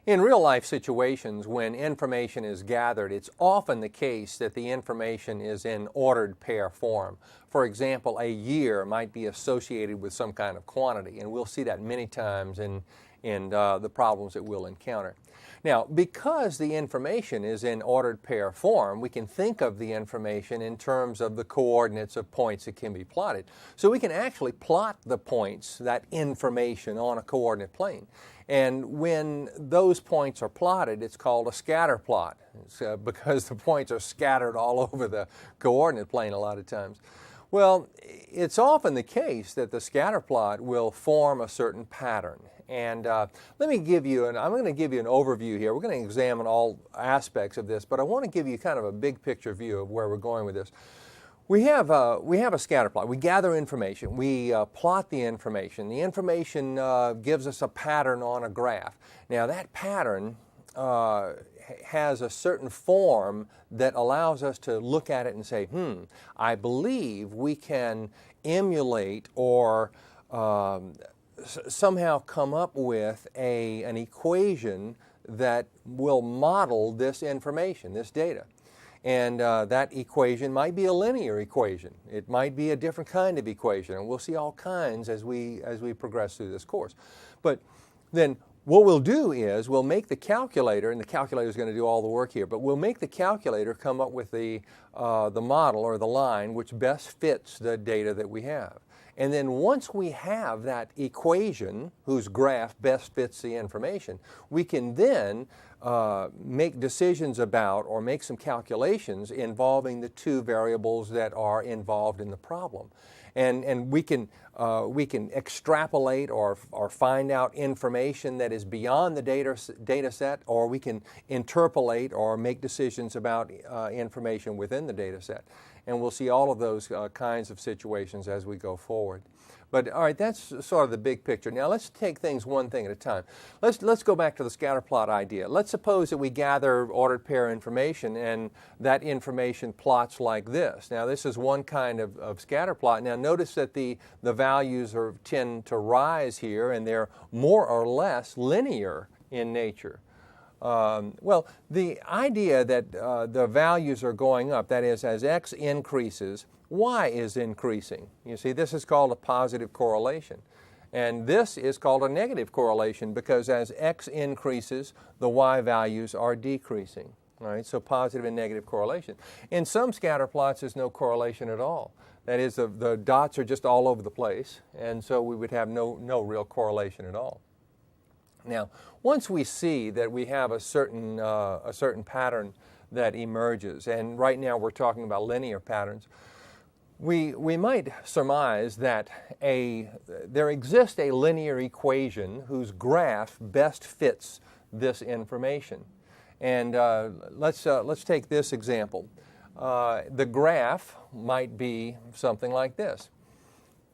In real-life situations, when information is gathered, it's often the case that the information is in ordered pair form. For example, a year might be associated with some kind of quantity, and we'll see that many times in the problems that we'll encounter. Now, because the information is in ordered pair form, we can think of the information in terms of the coordinates of points that can be plotted. So we can actually plot the points, that information, on a coordinate plane. And when those points are plotted, it's called a scatter plot. It's, because the points are scattered all over the coordinate plane a lot of times. Well, it's often the case that the scatter plot will form a certain pattern. And let me give you, I'm going to give you an overview here. We're going to examine all aspects of this, but I want to give you kind of a big picture view of where we're going with this. We have a scatter plot. We gather information. We plot the information. The information gives us a pattern on a graph. Now that pattern has a certain form that allows us to look at it and say, I believe we can emulate or somehow come up with an equation that will model this information, this data. And that equation might be a linear equation. It might be a different kind of equation, and we'll see all kinds as we progress through this course. But then what we'll do is we'll make the calculator, and the calculator is going to do all the work here, but we'll make the calculator come up with the model or the line which best fits the data that we have. And then once we have that equation whose graph best fits the information, we can then make decisions about or make some calculations involving the two variables that are involved in the problem. And we can extrapolate or find out information that is beyond the data set, or we can interpolate or make decisions about information within the data set. And we'll see all of those kinds of situations as we go forward. But all right, that's sort of the big picture. Now let's take things one thing at a time. Let's go back to the scatter plot idea. Let's suppose that we gather ordered pair information, and that information plots like this. Now this is one kind of scatter plot. Now notice that the values tend to rise here, and they're more or less linear in nature. Well, the idea that the values are going up, that is, as x increases, y is increasing. You see, this is called a positive correlation. And this is called a negative correlation because as x increases, the y values are decreasing. All right, so positive and negative correlation. In some scatter plots, there's no correlation at all. That is, the dots are just all over the place, and so we would have no real correlation at all. Now, once we see that we have a certain pattern that emerges, and right now we're talking about linear patterns, we might surmise that there exists a linear equation whose graph best fits this information. And let's take this example. The graph might be something like this,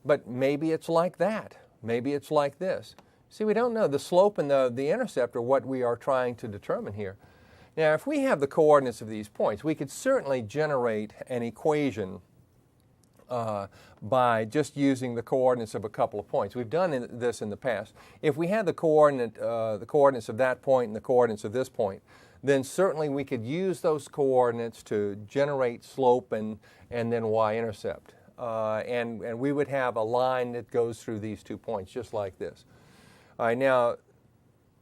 but maybe it's like that. Maybe it's like this. See, we don't know. The slope and the intercept are what we are trying to determine here. Now, if we have the coordinates of these points, we could certainly generate an equation by just using the coordinates of a couple of points. We've done this in the past. If we had the coordinates of that point and the coordinates of this point, then certainly we could use those coordinates to generate slope and then y-intercept. And we would have a line that goes through these 2 points, just like this. All right, now,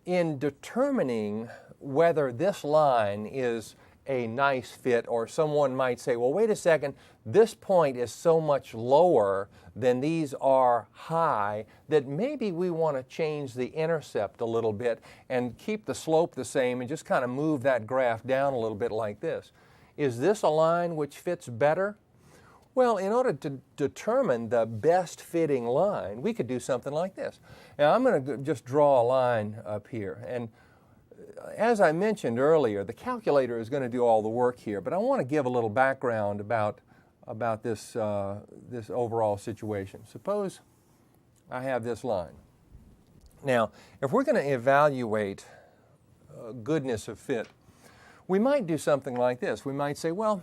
in determining whether this line is a nice fit, or someone might say, well, wait a second, this point is so much lower than these are high that maybe we want to change the intercept a little bit and keep the slope the same and just kind of move that graph down a little bit like this. Is this a line which fits better? Well, in order to determine the best fitting line, we could do something like this. Now, I'm going to just draw a line up here. And as I mentioned earlier, the calculator is going to do all the work here, but I want to give a little background about this overall situation. Suppose I have this line. Now, if we're going to evaluate goodness of fit, we might do something like this. We might say, well,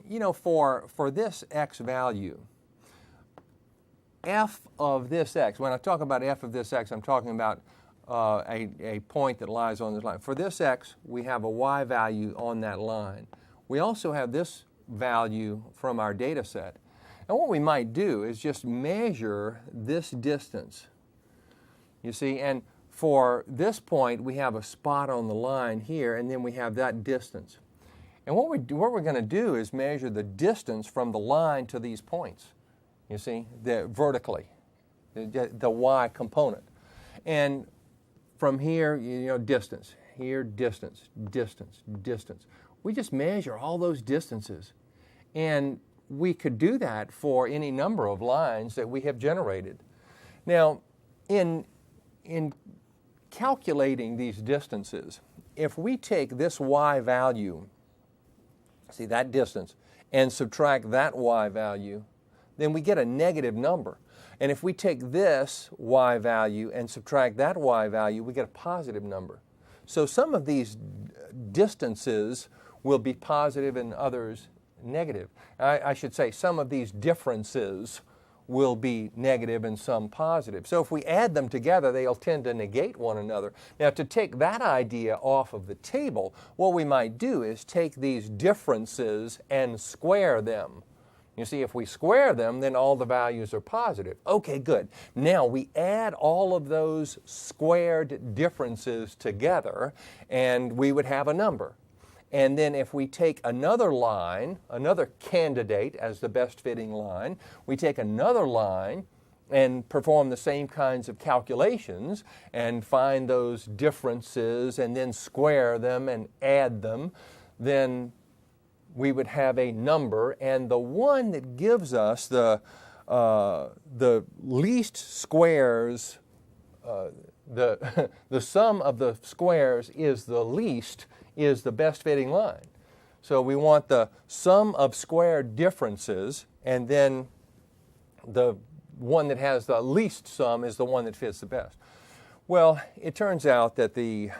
you know, for this x value, f of this x, when I talk about f of this x, I'm talking about a point that lies on this line. For this x, we have a y value on that line. We also have this value from our data set. And what we might do is just measure this distance. You see, and for this point, we have a spot on the line here, and then we have that distance. And what we're going to do is measure the distance from the line to these points, you see, vertically, the y component. And from here, distance, here, distance, distance, distance. We just measure all those distances. And we could do that for any number of lines that we have generated. Now, in calculating these distances, if we take this y value, see that distance, and subtract that y value, then we get a negative number. And if we take this y value and subtract that y value, we get a positive number. So some of these distances will be positive and others negative. I should say some of these differences will be negative and some positive. So if we add them together, they'll tend to negate one another. Now, to take that idea off of the table, what we might do is take these differences and square them. You see, if we square them, then all the values are positive. Okay, good. Now we add all of those squared differences together, and we would have a number. And then if we take another line, another candidate as the best fitting line, we take another line and perform the same kinds of calculations and find those differences and then square them and add them, then we would have a number, and the one that gives us the least squares, the sum of the squares is the least, is the best fitting line. So we want the sum of square differences, and then the one that has the least sum is the one that fits the best. Well, it turns out that the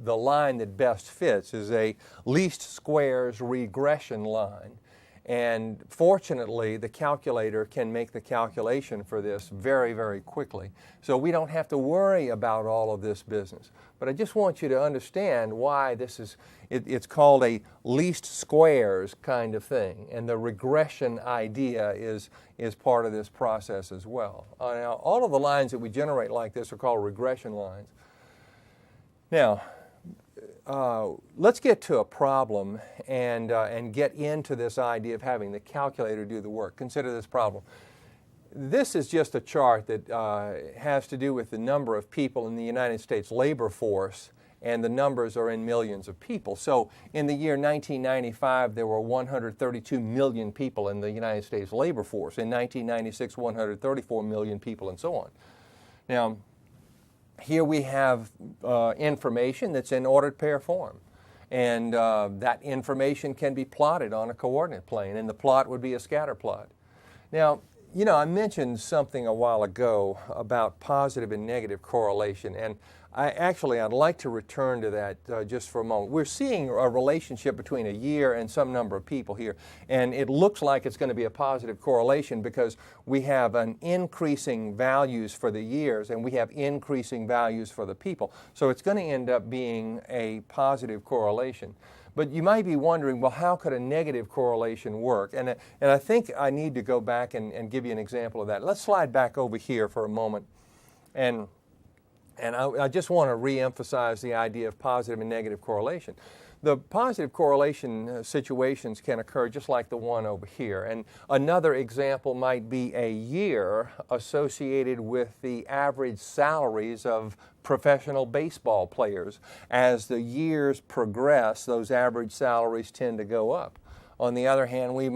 line that best fits is a least squares regression line. And fortunately, the calculator can make the calculation for this very, very quickly. So we don't have to worry about all of this business. But I just want you to understand why this is, it's called a least squares kind of thing. And the regression idea is part of this process as well. Now, all of the lines that we generate like this are called regression lines. Now, let's get to a problem and get into this idea of having the calculator do the work. Consider this problem. This is just a chart that has to do with the number of people in the United States labor force, and the numbers are in millions of people. So in the year 1995, there were 132 million people in the United States labor force. In 1996, 134 million people, and so on. Now, here we have information that's in ordered pair form. And that information can be plotted on a coordinate plane, and the plot would be a scatter plot. Now, I mentioned something a while ago about positive and negative correlation, and I'd like to return to that just for a moment. We're seeing a relationship between a year and some number of people here, and it looks like it's going to be a positive correlation because we have an increasing values for the years and we have increasing values for the people. So it's going to end up being a positive correlation. But you might be wondering, well, how could a negative correlation work? And I think I need to go back and give you an example of that. Let's slide back over here for a moment. And I just want to re-emphasize the idea of positive and negative correlation. The positive correlation situations can occur just like the one over here. And another example might be a year associated with the average salaries of professional baseball players. As the years progress, those average salaries tend to go up. On the other hand, we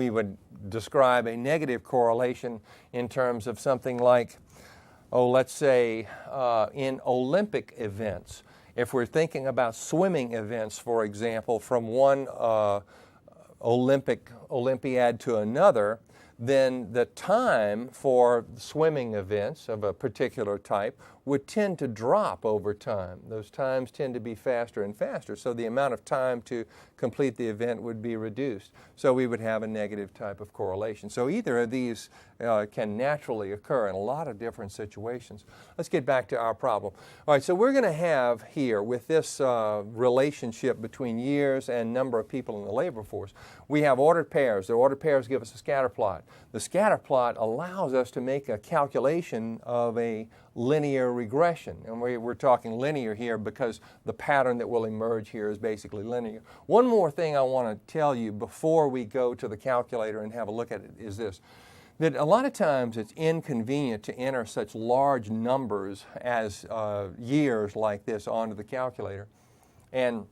would describe a negative correlation in terms of something like, let's say in Olympic events. If we're thinking about swimming events, for example, from one Olympiad to another, then the time for swimming events of a particular type would tend to drop over time. Those times tend to be faster and faster, so the amount of time to complete the event would be reduced. So we would have a negative type of correlation. So either of these can naturally occur in a lot of different situations. Let's get back to our problem. All right, so we're going to have here, with this relationship between years and number of people in the labor force, we have ordered pairs. The ordered pairs give us a scatter plot. The scatter plot allows us to make a calculation of a linear regression. And we're talking linear here because the pattern that will emerge here is basically linear. One more thing I want to tell you before we go to the calculator and have a look at it is this, that a lot of times it's inconvenient to enter such large numbers as years like this onto the calculator. And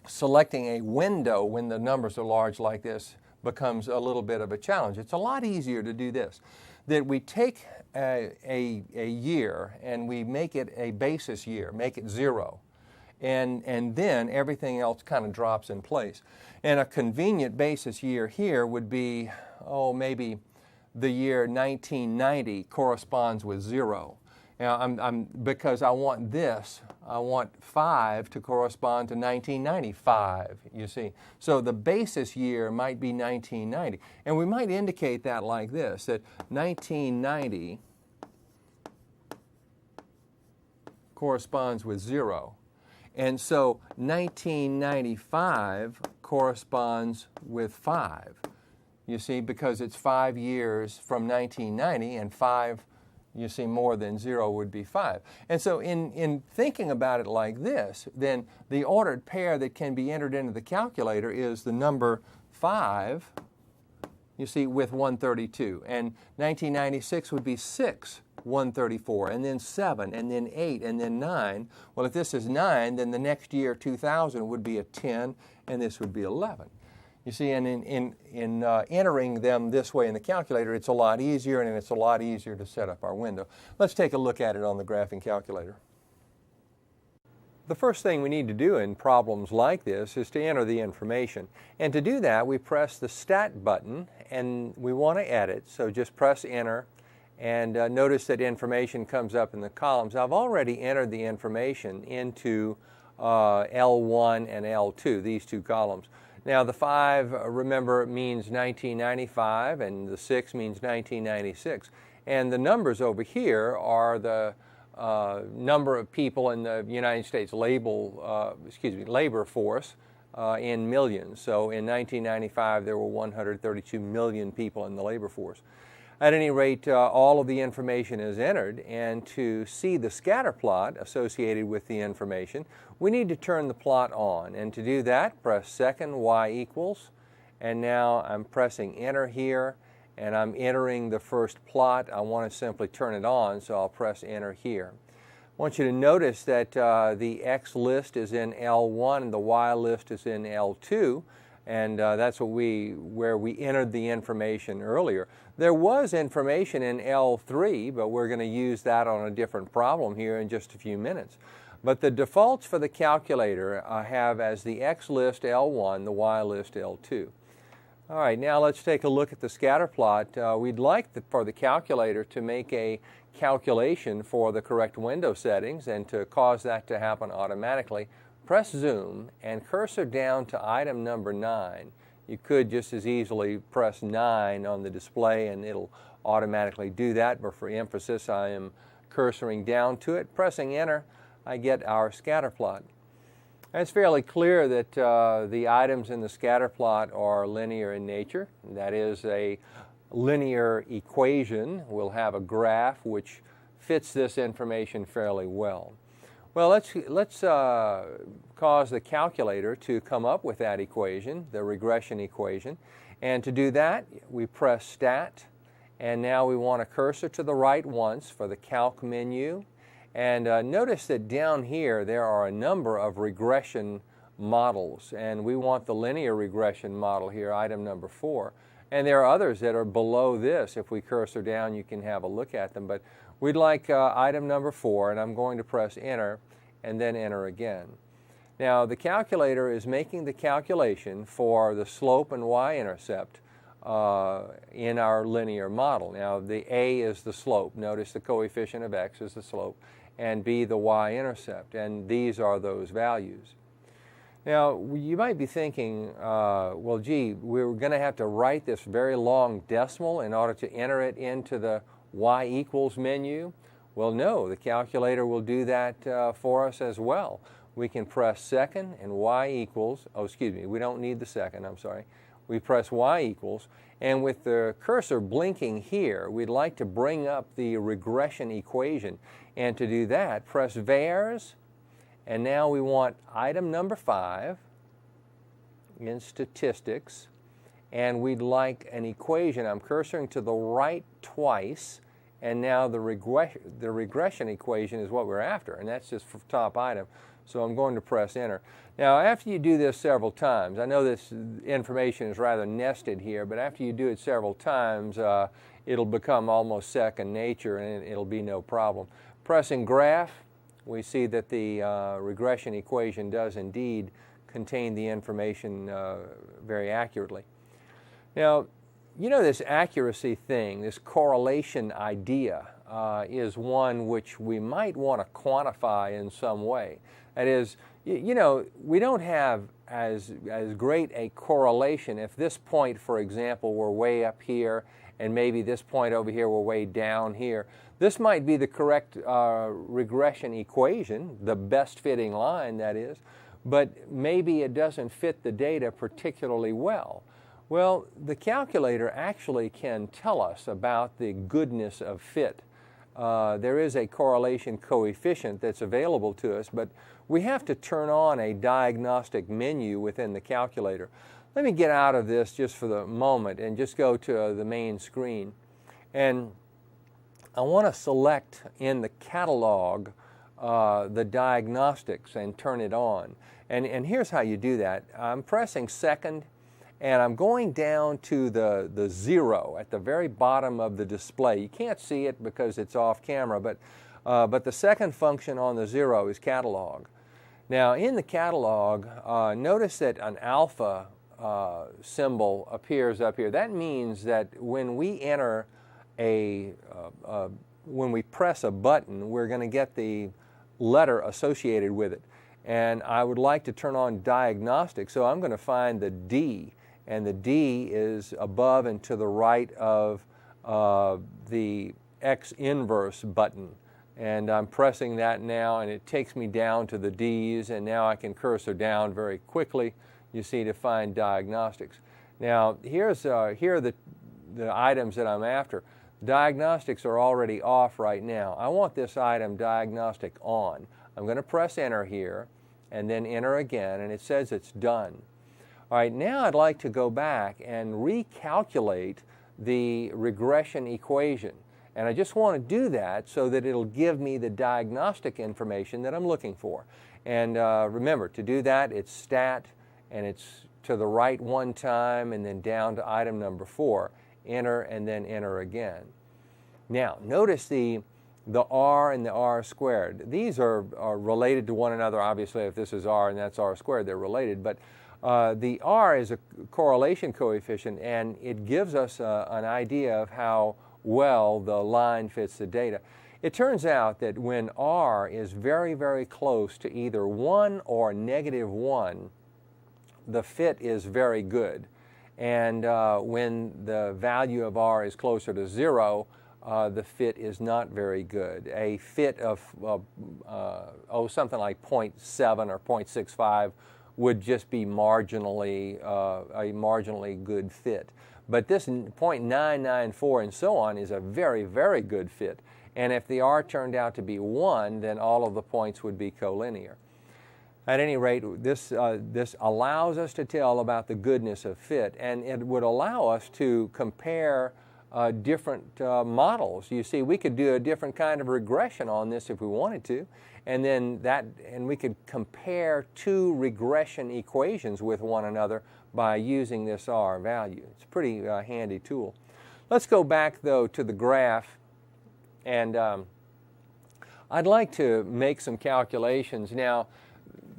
selecting a window when the numbers are large like this becomes a little bit of a challenge. It's a lot easier to do this, that we take a year and we make it a basis year, make it 0. And then everything else kind of drops in place. And a convenient basis year here would be, maybe the year 1990 corresponds with 0. Now, because I want 5 to correspond to 1995, you see. So the basis year might be 1990. And we might indicate that like this, that 1990 corresponds with 0. And so 1995 corresponds with 5. You see, because it's 5 years from 1990, and 5, you see, more than 0 would be 5. And so in thinking about it like this, then the ordered pair that can be entered into the calculator is the number 5, you see, with 132. And 1996 would be 6, 134, and then 7, and then 8, and then 9. Well, if this is 9, then the next year, 2000, would be a 10, and this would be 11. You see, and in entering them this way in the calculator, it's a lot easier, and it's a lot easier to set up our window. Let's take a look at it on the graphing calculator. The first thing we need to do in problems like this is to enter the information. And to do that, we press the Stat button, and we want to edit, so just press Enter. And notice that information comes up in the columns. I've already entered the information into L1 and L2, these two columns. Now the 5, remember, means 1995, and the 6 means 1996. And the numbers over here are the number of people in the United States labor force in millions. So in 1995, there were 132 million people in the labor force. At any rate, all of the information is entered, and to see the scatter plot associated with the information, we need to turn the plot on. And to do that, press second y equals, and now I'm pressing enter here, and I'm entering the first plot. I want to simply turn it on, so I'll press enter here. I want you to notice that the X list is in L1 and the Y list is in L2. And that's where we entered the information earlier. There was information in L3, but we're going to use that on a different problem here in just a few minutes. But the defaults for the calculator have as the X list L1, the Y list L2. All right, now let's take a look at the scatter plot. We'd like for the calculator to make a calculation for the correct window settings, and to cause that to happen automatically, press zoom and cursor down to item number 9. You could just as easily press 9 on the display and it'll automatically do that, but for emphasis I am cursoring down to it. Pressing enter, I get our scatter plot. And it's fairly clear that the items in the scatter plot are linear in nature. That is a linear equation. We'll have a graph which fits this information fairly well. Well, let's cause the calculator to come up with that equation, the regression equation. And to do that, we press Stat, and now we want a cursor to the right once for the Calc menu. And notice that down here there are a number of regression models, and we want the linear regression model here, item number 4. And there are others that are below this. If we cursor down, you can have a look at them. But we'd like item number 4, and I'm going to press enter and then enter again. Now the calculator is making the calculation for the slope and y-intercept in our linear model. Now the a is the slope. Notice the coefficient of x is the slope, and be the y-intercept, and these are those values. Now, you might be thinking, well, gee, we're going to have to write this very long decimal in order to enter it into the y equals menu. Well, no, the calculator will do that for us as well. We can press second and y equals, oh, excuse me, we don't need the second, I'm sorry. We press y equals, and with the cursor blinking here, we'd like to bring up the regression equation. And to do that, press VARS, and now we want item number 5 in statistics, and we'd like an equation. I'm cursoring to the right twice, and now the regression equation is what we're after, and that's just for top item. So I'm going to press enter. Now, after you do this several times, I know this information is rather nested here, but after you do it several times, it'll become almost second nature, and it'll be no problem. Pressing graph, we see that the regression equation does indeed contain the information very accurately. Now, you know, this accuracy thing, this correlation idea, is one which we might want to quantify in some way. That is, you know, we don't have as great a correlation if this point, for example, were way up here and maybe this point over here were way down here. This might be the correct regression equation, the best fitting line, that is, but maybe it doesn't fit the data particularly well. Well, the calculator actually can tell us about the goodness of fit. There is a correlation coefficient that's available to us, but we have to turn on a diagnostic menu within the calculator. Let me get out of this just for the moment and just go to the main screen. And I want to select in the catalog the diagnostics and turn it on. And here's how you do that. I'm pressing second, and I'm going down to the 0 at the very bottom of the display. You can't see it because it's off camera, but the second function on the 0 is catalog. Now, in the catalog, notice that an alpha symbol appears up here. That means that when we enter when we press a button, we're going to get the letter associated with it. And I would like to turn on diagnostic, so I'm going to find the D. And the D is above and to the right of the X inverse button. And I'm pressing that now, and it takes me down to the D's, and now I can cursor down very quickly, you see, to find diagnostics. Now, here are the items that I'm after. Diagnostics are already off right now. I want this item diagnostic on. I'm going to press enter here, and then enter again, and it says it's done. All right, now I'd like to go back and recalculate the regression equation. And I just want to do that so that it'll give me the diagnostic information that I'm looking for. And remember, to do that, it's stat, and it's to the right one time, and then down to item number 4. Enter, and then enter again. Now, notice the r and the r squared. These are related to one another. Obviously, if this is r and that's r squared, they're related. But the r is a correlation coefficient, and it gives us an idea of how well the line fits the data. It turns out that when r is very, very close to either 1 or -1, the fit is very good. And when the value of r is closer to 0, the fit is not very good. A fit of something like 0.7 or 0.65 would just be marginally a marginally good fit. But this 0.994 and so on is a very, very good fit. And if the r turned out to be 1, then all of the points would be collinear. At any rate, this allows us to tell about the goodness of fit, and it would allow us to compare different models. You see, we could do a different kind of regression on this if we wanted to, and we could compare 2 regression equations with one another by using this r value. It's a pretty handy tool. Let's go back, though, to the graph, and I'd like to make some calculations. Now,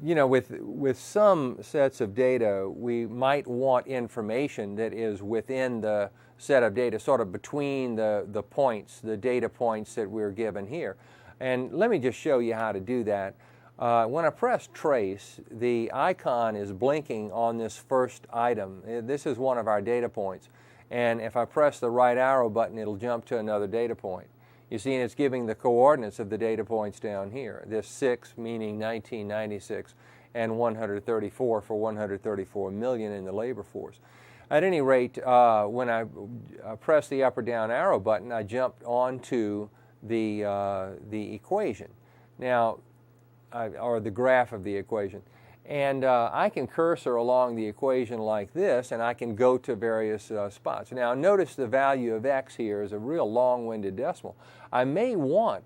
you know, with some sets of data, we might want information that is within the set of data, sort of between the points, the data points that we're given here. And let me just show you how to do that. When I press trace, the icon is blinking on this first item. This is one of our data points. And if I press the right arrow button, it'll jump to another data point. You see, and it's giving the coordinates of the data points down here. This 6 meaning 1996 and 134 for 134 million in the labor force. At any rate, when I press the up or down arrow button, I jumped onto the equation. Now, or the graph of the equation. And I can cursor along the equation like this, and I can go to various spots. Now, notice the value of x here is a real long-winded decimal. I may want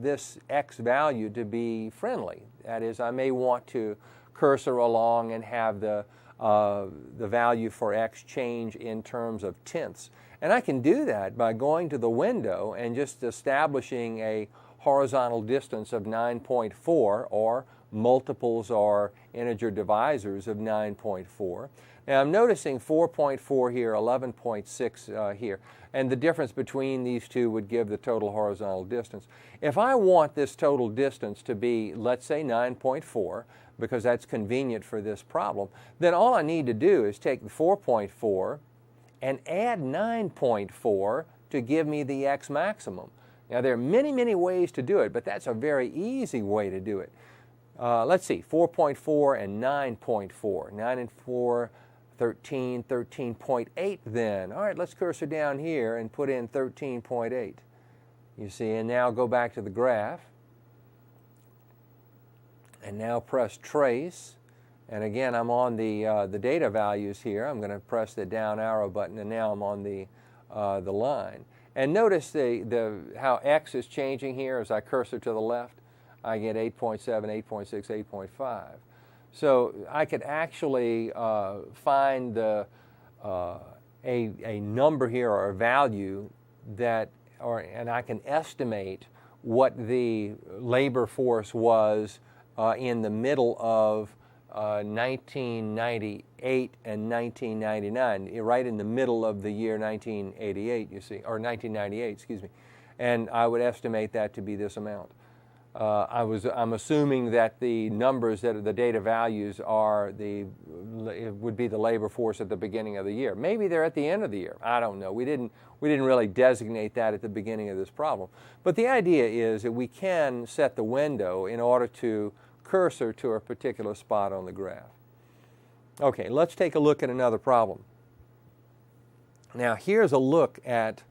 this x value to be friendly. That is, I may want to cursor along and have the value for x change in terms of tenths. And I can do that by going to the window and just establishing a horizontal distance of 9.4, or multiples or integer divisors of 9.4. Now I'm noticing 4.4 here, 11.6 here, and the difference between these two would give the total horizontal distance. If I want this total distance to be, let's say, 9.4, because that's convenient for this problem, then all I need to do is take the 4.4 and add 9.4 to give me the x maximum. Now, there are many, many ways to do it, but that's a very easy way to do it. Let's see, 4.4 and 9.4. 9 and 4, 13, 13.8 then. All right, let's cursor down here and put in 13.8. You see, and now go back to the graph. And now press trace. And again, I'm on the data values here. I'm going to press the down arrow button, and now I'm on the line. And notice how x is changing here as I cursor to the left. I get 8.7, 8.6, 8.5. So I could actually find a number here, or a value that, and I can estimate what the labor force was in the middle of 1998 and 1999, right in the middle of the year 1988, you see, or 1998, excuse me, and I would estimate that to be this amount. I'm assuming that the numbers, that are the data values, it would be the labor force at the beginning of the year. Maybe they're at the end of the year. I don't know. We didn't really designate that at the beginning of this problem. But the idea is that we can set the window in order to cursor to a particular spot on the graph. Okay, let's take a look at another problem. Now, here's a look at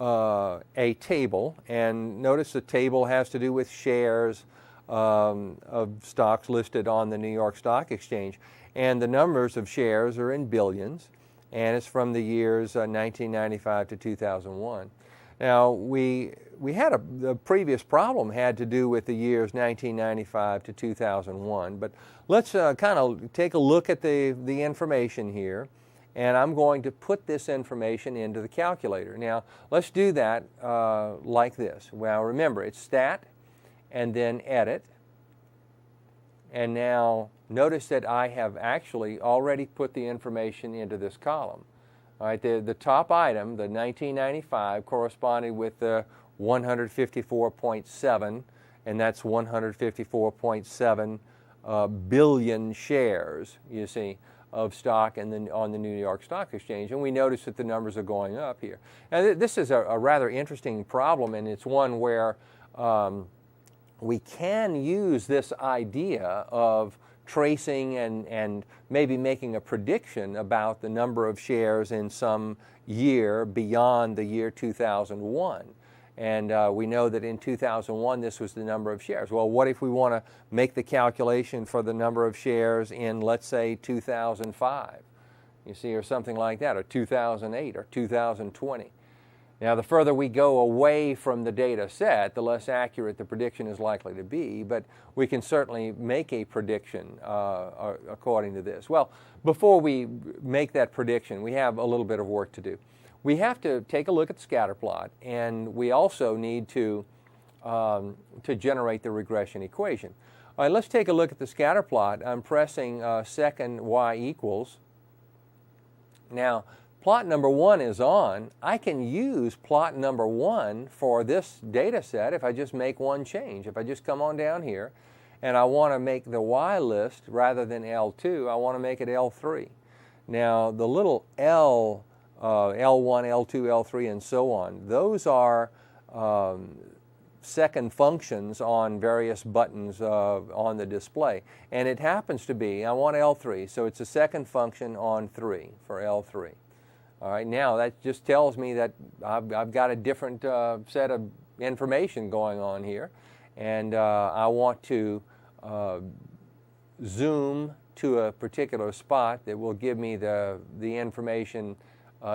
a table, and notice the table has to do with shares of stocks listed on the New York Stock Exchange, and the numbers of shares are in billions, and it's from the years 1995 to 2001. Now, we had the previous problem had to do with the years 1995 to 2001, but let's kind of take a look at the information here, and I'm going to put this information into the calculator. Now, let's do that like this. Well, remember, it's stat, and then edit, and now notice that I have actually already put the information into this column. All right, the top item, the 1995, corresponded with the 154.7, and that's 154.7 billion shares, you see, of stock on the New York Stock Exchange. And we notice that the numbers are going up here. Now, this is a rather interesting problem, and it's one where we can use this idea of tracing and maybe making a prediction about the number of shares in some year beyond the year 2001. And we know that in 2001 this was the number of shares. Well, what if we want to make the calculation for the number of shares in, let's say, 2005, you see, or something like that, or 2008, or 2020? Now, the further we go away from the data set, the less accurate the prediction is likely to be, but we can certainly make a prediction according to this. Well, before we make that prediction, we have a little bit of work to do. We have to take a look at the Scatterplot, and we also need to generate the regression equation. All right, let's take a look at the Scatterplot. I'm pressing second y equals. Now, plot number 1 is on, I can use plot number 1 for this data set if I just make one change. If I just come on down here and I want to make the Y list rather than L2, I want to make it L3. Now the little L, L1, L2, L3, and so on, those are second functions on various buttons on the display. And it happens to be, I want L3, so it's a second function on 3 for L3. All right, now that just tells me that I've got a different set of information going on here, and I want to zoom to a particular spot that will give me the information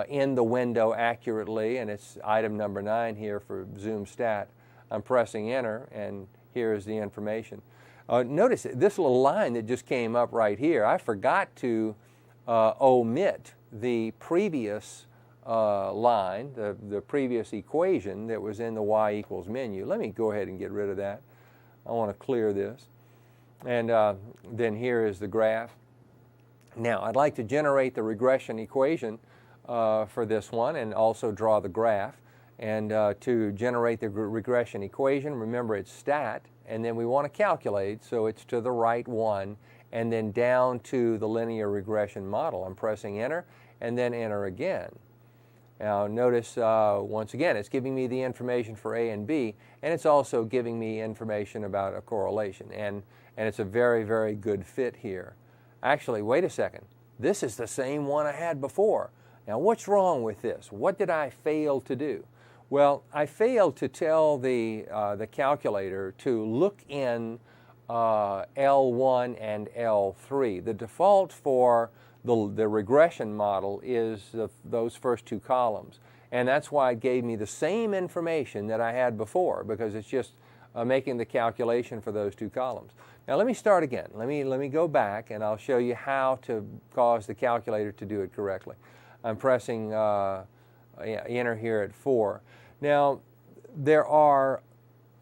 in the window accurately, and it's item number 9 here for zoom stat. I'm pressing enter, and here's the information. Notice this little line that just came up right here. I forgot to omit the previous line, the previous equation that was in the y equals menu. Let me go ahead and get rid of that. I want to clear this. And then here is the graph. Now, I'd like to generate the regression equation for this one and also draw the graph. And to generate the regression equation, remember it's stat, and then we want to calculate, so it's to the right one, and then down to the linear regression model. I'm pressing enter, and then enter again. Now notice, once again, it's giving me the information for A and B, and it's also giving me information about a correlation, and it's a very, very good fit here. Actually, wait a second. This is the same one I had before. Now what's wrong with this? What did I fail to do? Well, I failed to tell the calculator to look in L1 and L3. The default for the regression model is those first two columns. And that's why it gave me the same information that I had before, because it's just making the calculation for those two columns. Now let me start again. Let me go back, and I'll show you how to cause the calculator to do it correctly. I'm pressing enter here at 4. Now, there are,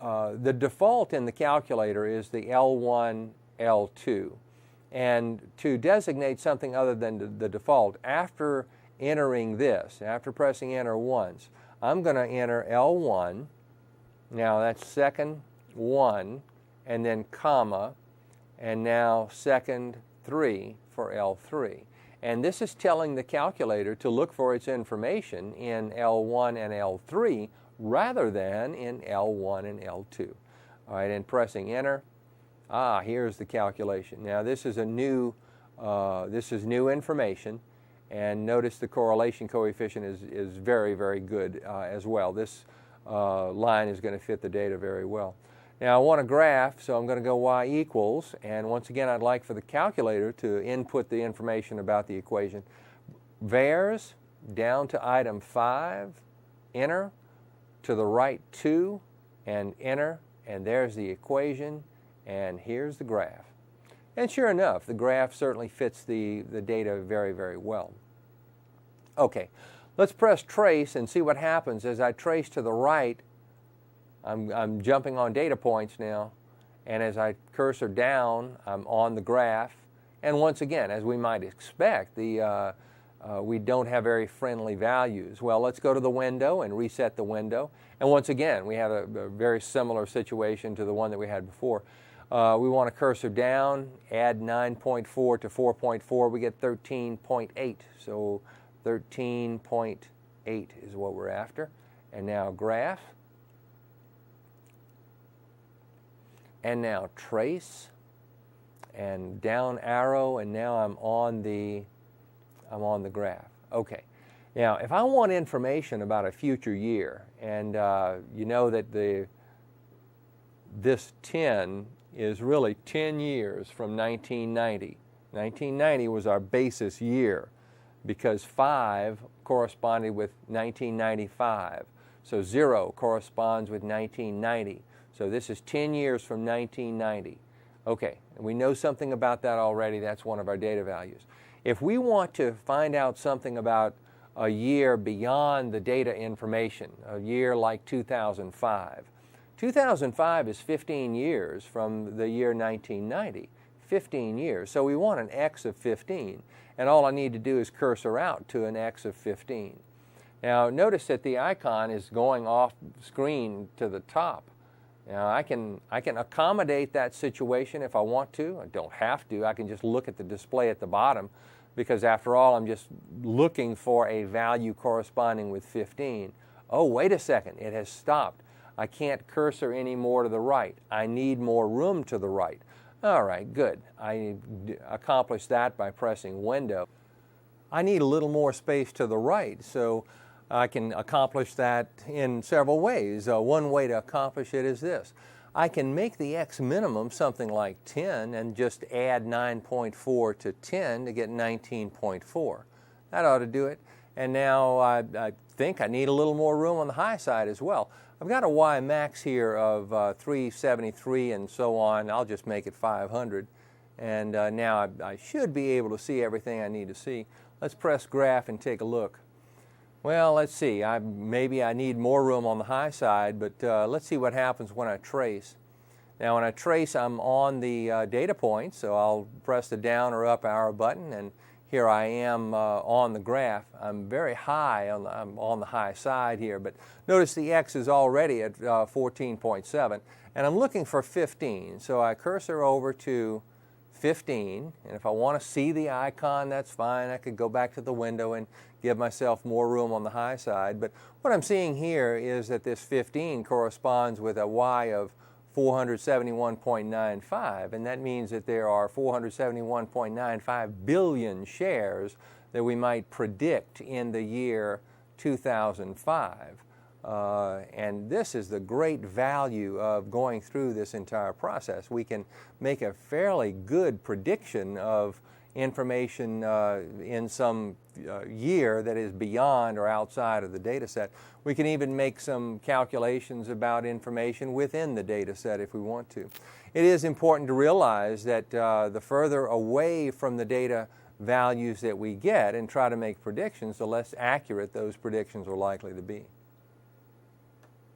the default in the calculator is the L1, L2. And to designate something other than the default, after entering this, after pressing enter once, I'm going to enter L1. Now that's second 1, and then comma, and now second 3 for L3. And this is telling the calculator to look for its information in L1 and L3 rather than in L1 and L2. All right, and pressing enter. Here's the calculation. Now this is new information, and notice the correlation coefficient is very, very good as well. This line is going to fit the data very well. Now I want a graph, so I'm going to go y equals, and once again I'd like for the calculator to input the information about the equation. Vars down to item 5, enter, to the right 2, and enter, and there's the equation, and here's the graph. And sure enough, the graph certainly fits the data very, very well. Okay, let's press trace and see what happens as I trace to the right. I'm jumping on data points now, and as I cursor down, I'm on the graph. And once again, as we might expect, we don't have very friendly values. Well, let's go to the window and reset the window. And once again, we have a very similar situation to the one that we had before. We want to cursor down, add 9.4 to 4.4, we get 13.8. So 13.8 is what we're after. And now graph. And now trace, and down arrow, and now I'm on the graph. Okay. Now, if I want information about a future year, and you know that this 10 is really 10 years from 1990. 1990 was our basis year, because 5 corresponded with 1995. So 0 corresponds with 1990. So this is 10 years from 1990. Okay, we know something about that already. That's one of our data values. If we want to find out something about a year beyond the data information, a year like 2005. 2005 is 15 years from the year 1990. 15 years. So we want an x of 15, and all I need to do is cursor out to an x of 15. Now notice that the icon is going off screen to the top. Now I can accommodate that situation if I want to. I don't have to. I can just look at the display at the bottom, because after all, I'm just looking for a value corresponding with 15. Oh, wait a second, it has stopped. I can't cursor any more to the right. I need more room to the right. All right, good. I accomplished that by pressing Window. I need a little more space to the right, so I can accomplish that in several ways. One way to accomplish it is this. I can make the x minimum something like 10 and just add 9.4 to 10 to get 19.4. That ought to do it. And now I think I need a little more room on the high side as well. I've got a y max here of 373 and so on. I'll just make it 500. And now I should be able to see everything I need to see. Let's press Graph and take a look. Well, let's see. Maybe I need more room on the high side, but let's see what happens when I trace. Now, when I trace, I'm on the data point, so I'll press the down or up arrow button, and here I am on the graph. I'm very high, I'm on the high side here, but notice the x is already at 14.7, and I'm looking for 15. So I cursor over to 15, and if I want to see the icon, that's fine. I could go back to the window and give myself more room on the high side. But what I'm seeing here is that this 15 corresponds with a y of 471.95, and that means that there are 471.95 billion shares that we might predict in the year 2005. And this is the great value of going through this entire process. We can make a fairly good prediction of information in some year that is beyond or outside of the data set. We can even make some calculations about information within the data set if we want to. It is important to realize that the further away from the data values that we get and try to make predictions, the less accurate those predictions are likely to be.